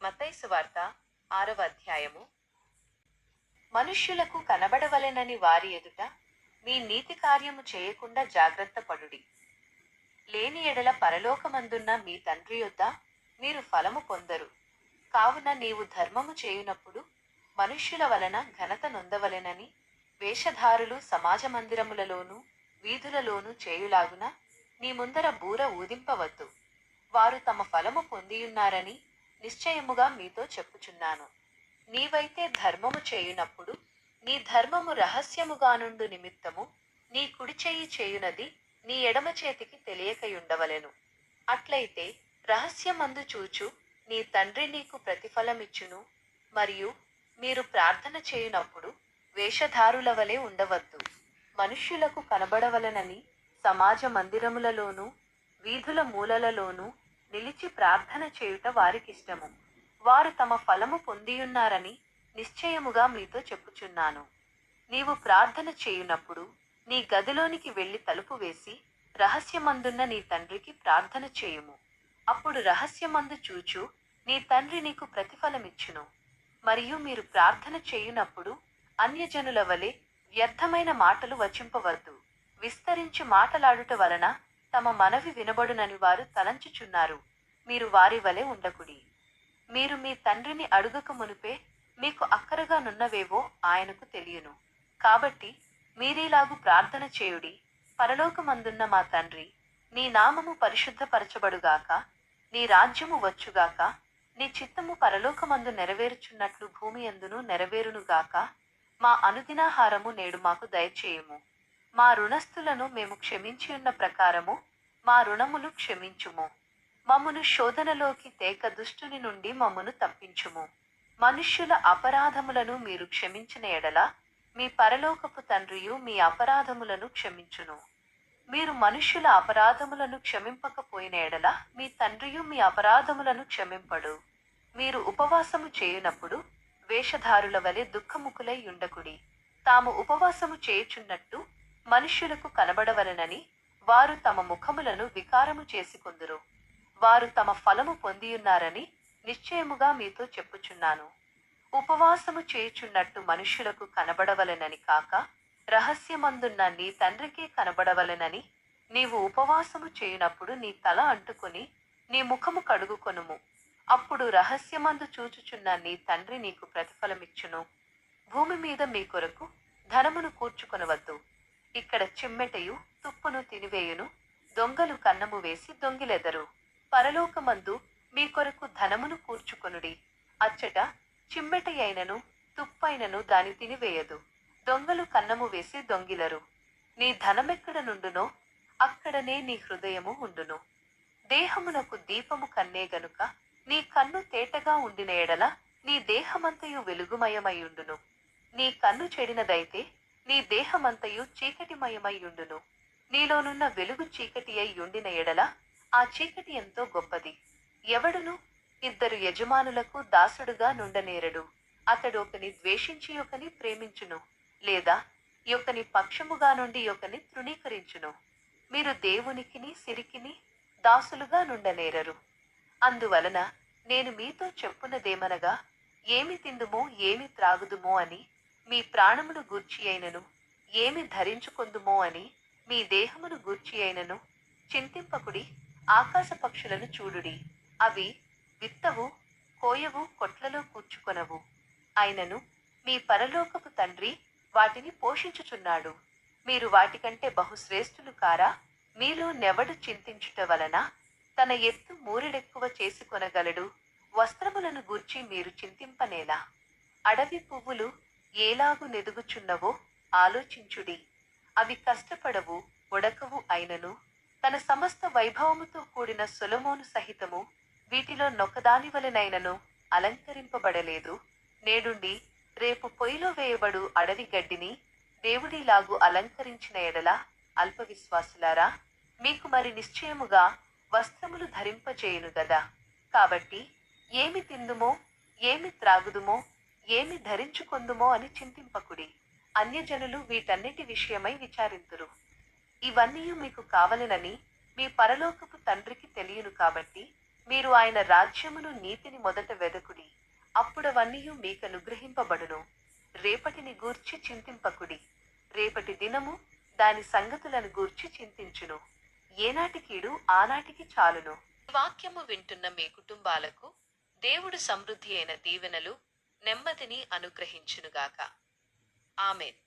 మత్తయి సువార్త 6వ అధ్యాయము. మనుష్యులకు కనబడవలెనని వారి ఎదుట మీ నీతి కార్యము చేయకుండా జాగ్రత్త పడుడి. లేని ఎడల పరలోకమందున్న మీ తండ్రి యొద్ద మీరు ఫలము పొందరు. కావున నీవు ధర్మము చేయునప్పుడు మనుష్యుల వలన ఘనత నొందవలెనని వేషధారులు సమాజ మందిరములలోను వీధులలోను చేయులాగున నీ ముందర బూర ఊదింపవద్దు. వారు తమ ఫలము పొందియున్నారని నిశ్చయముగా మీతో చెప్పుచున్నాను. నీవైతే ధర్మము చేయునప్పుడు నీ ధర్మము రహస్యముగానుండు నిమిత్తము నీ కుడి చెయ్యి చేయునది నీ ఎడమ చేతికి తెలియకయుండవలెను. అట్లయితే రహస్యమందు చూచు నీ తండ్రి నీకు ప్రతిఫలమిచ్చును. మరియు మీరు ప్రార్థన చేయునప్పుడు వేషధారుల వలె ఉండవద్దు, మనుష్యులకు కనబడవలనని సమాజ మందిరములలోను వీధుల మూలలలోను నిలిచి ప్రార్థన చేయుట వారికిష్టము. వారు తమ ఫలము పొందియున్నారని నిశ్చయముగా మీతో చెప్పుచున్నాను. నీవు ప్రార్థన చేయునప్పుడు నీ గదిలోనికి వెళ్లి తలుపు వేసి రహస్యమందున్న నీ తండ్రికి ప్రార్థన చేయుము. అప్పుడు రహస్యమందు చూచు నీ తండ్రి నీకు ప్రతిఫలమిచ్చును. మరియు మీరు ప్రార్థన చేయునప్పుడు అన్యజనుల వలె వ్యర్థమైన మాటలు వచింపవద్దు. విస్తరించి మాటలాడుట వలన తమ మనవి వినబడునని వారు తలంచుచున్నారు. మీరు వారి వలె ఉండకుడి. మీరు మీ తండ్రిని అడుగక మునుపే మీకు అక్కరగా నున్నవేవో ఆయనకు తెలియను. కాబట్టి మీరీలాగు ప్రార్థన చేయుడి. పరలోకమందున్న మా తండ్రి, నీ నామము పరిశుద్ధపరచబడుగాక, నీ రాజ్యము వచ్చుగాక, నీ చిత్తము పరలోకమందు నెరవేరుచున్నట్లు భూమి యందును నెరవేరునుగాక. మా అనుదినాహారము నేడు మాకు దయచేయుము. మా రుణస్థులను మేము క్షమించియున్న ప్రకారము మా రుణములు క్షమించుము. మమ్మును శోధనలోకి తేక దుష్టుని నుండి మమ్మును తప్పించుము. మనుష్యుల అపరాధములను మీరు క్షమించిన ఎడల మీ పరలోకపు తండ్రియు మీ అపరాధములను క్షమించును. మీరు మనుష్యుల అపరాధములను క్షమింపకపోయిన ఎడల మీ తండ్రియు మీ అపరాధములను క్షమింపడు. మీరు ఉపవాసము చేయునప్పుడు వేషధారుల వలె దుఃఖముఖులై ఉండకుడి. తాము ఉపవాసము చేయుచున్నట్టు మనుష్యులకు కనబడవలెనని వారు తమ ముఖములను వికారము చేసుకొందురు. వారు తమ ఫలము పొందియున్నారని నిశ్చయముగా మీతో చెప్పుచున్నాను. ఉపవాసము చేయుచున్నట్టు మనుష్యులకు కనబడవలెనని కాక రహస్యమందున్న నీ తండ్రికే కనబడవలెనని నీవు ఉపవాసము చేయునప్పుడు నీ తల అంటుకొని నీ ముఖము కడుగుకొనుము. అప్పుడు రహస్యమందు చూచుచున్న నీ తండ్రి నీకు ప్రతిఫలమిచ్చును. భూమి మీద మీ కొరకు ధనమును కూర్చుకొనవద్దు. ఇక్కడ చిమ్మెటయు తుప్పును తినివేయును, దొంగలు కన్నము వేసి దొంగిలెదరు. పరలోకమందు మీ కొరకు ధనమును కూర్చుకొనుడి. అచ్చట చిమ్మెటయైనను తుప్పైనను దాని తినివేయదు, దొంగలు కన్నము వేసి దొంగిలరు. నీ ధనమెక్కడ నుండునో అక్కడనే నీ హృదయము ఉండును. దేహమునకు దీపము కన్నే గనుక నీ కన్ను తేటగా ఉండిన ఎడల నీ దేహమంతయు వెలుగుమయమయ్యుండును. నీ కన్ను చెడినదైతే నీ దేహమంతయు చీకటిమయమయ్యుండును. నీలోనున్న వెలుగు చీకటి అయి ఉండిన ఎడల ఆ చీకటి ఎంతో గొప్పది. ఎవడును ఇద్దరు యజమానులకు దాసుడుగా నుండనేరడు. అతడు ఒకని ద్వేషించి ఒకని ప్రేమించును, లేదా ఒకని పక్షముగా నుండి ఒకని తృణీకరించును. మీరు దేవునికిని సిరికిని దాసులుగా నుండనేరరు. అందువలన నేను మీతో చెప్పునదేమనగా, ఏమి తిందుమో ఏమి త్రాగుదుమో అని మీ ప్రాణమును గూర్చి అయినను, ఏమి ధరించుకొందుమో అని మీ దేహమును గూర్చి అయినను చింతింపకుడి. ఆకాశ పక్షులను చూడుడి, అవి విత్తవు, కోయవు, కొట్లలో కూర్చుకొనవు, అయినను మీ పరలోకపు తండ్రి వాటిని పోషించుచున్నాడు. మీరు వాటికంటే బహుశ్రేష్ఠులు కారా? మీలో నెవడు చింతించుట వలన తన ఎత్తు మూరెడెక్కువ చేసుకొనగలడు? వస్త్రములను గూర్చి మీరు చింతింపనేలా? అడవి పువ్వులు ఏలాగు నెదుగుచున్నవో ఆలోచించుడి. అవి కష్టపడవు, ఒడకవు, అయినను తన సమస్త వైభవముతో కూడిన సొలొమోను సహితము వీటిలో నొకదాని వలెనైనను అలంకరింపబడలేదు. నేడుండి రేపు పొయ్యిలో వేయబడు అడవి గడ్డిని దేవుడిలాగు అలంకరించిన ఎడల అల్పవిశ్వాసులారా, మీకు మరి నిశ్చయముగా వస్త్రములు ధరింపజేయును గదా. కాబట్టి ఏమి తిందుమో ఏమి త్రాగుదుమో ఏమి ధరించుకొందుమో అని చింతింపకుడి. అన్యజనులు వీటన్నిటి విషయమై విచారింతురు. ఇవన్నీ మీకు కావలెనని మీ పరలోకపు తండ్రికి తెలియను. కాబట్టి మీరు ఆయన రాజ్యమును నీతిని మొదట వెదకుడి, అప్పుడవన్నీయు మీకనుగ్రహింపబడును. రేపటిని గూర్చి చింతింపకుడి, రేపటి దినము దాని సంగతులను గూర్చి చింతించును. ఏనాటి కీడు ఆనాటికి చాలును. వాక్యము వింటున్న మీ కుటుంబాలకు దేవుడు సమృద్ధి అయిన దీవెనలు, నెమ్మదిని అనుగ్రహించునుగాక. ఆమేన్.